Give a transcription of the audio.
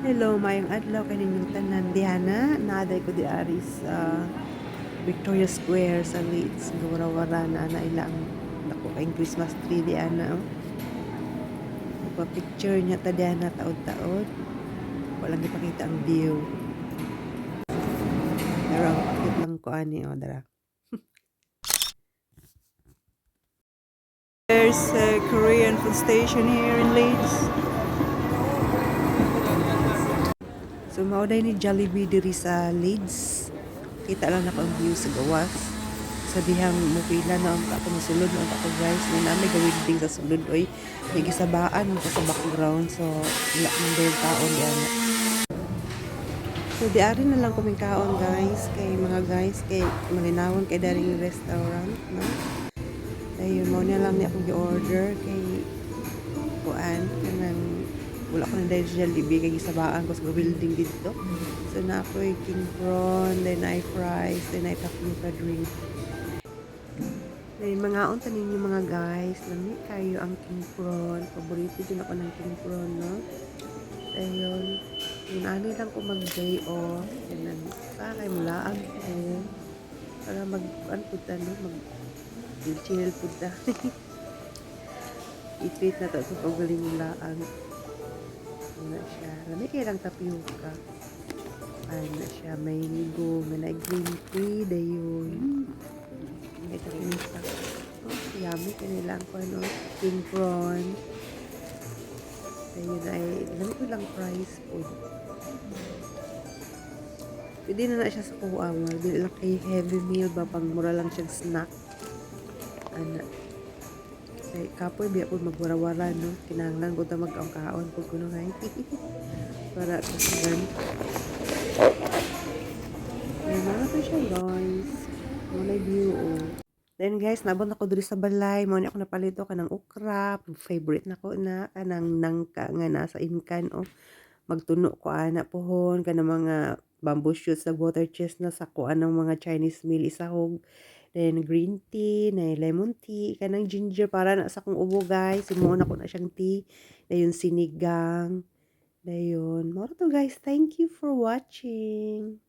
Hello, mayong adlaw kaninyong tanan Diana. Naaday ko di ari sa Victoria Square sa Leeds. Gawara-wara na ilang dako kayong Christmas tree Diana. Oh. Nagpa-picture niya ta Diana taod-taod. Walang ipakita ang view. Pero ang cute lang ko ani o dara. There's a Korean food station here in Leeds. So mauday ni Jollibee diri sa Leeds. Kita lang ako ang view sa gawas. Sa dihang mupila na ang ako sulod na ako guys. May namin gawin sa sulod. Oy, may gisabaan ang sa background. So, wala man doon taon yan. So, diari na lang kaming kaon guys. Kay mga guys, kay malinawon kay daring restaurant. No? Ayun, mo na lang niya akong i-order. Kay kuan, kanang wala ko na dahil siya libi kay gisabaan ko sa building dito. So na ako king prawn, then I fries, then I tapioca drink. Then mga unta ninyo mga guys, lami kayo ang king prawn. Paborito din ako ng king prawn, no? Ayun, yun ani lang ko mag-day off. Yan para kay mulaag ko. Para mag-an punta, no? Mag-chill punta. I-treat na to sa pagaling mulaag. Na siya. Lami kayo lang tapioca. Na siya. May ligo. May green tea. Dayon. May tapioca. Oh, yummy. Kanilang ko ano. King prawn. Dayon ay lami ko lang price food. Pwede na siya sa kuha mo. Dili lang kay heavy meal ba. Pang mura lang siyang snack. Kay kapoy biya po magwara-wara no. Kinahanglan ko ta mag-kaon po kuno ngay. Para kasigan. Ay, mga to siya guys. Mulay view oh. Then guys, nabot ako diri sa balay. Mo ni ako napalito kanang okra. Favorite nako na kanang nangka nga nasa inkan oh. Magtuno ko ana pohon kanang mga bamboo shoots na water chestnut sa kuan ng mga Chinese meal isahog. Then green tea, na lemon tea, kanang ginger para na sa kong ubo guys. Simuon ako na siyang tea. Dayon sinigang. Dayon. Moro to guys. Thank you for watching.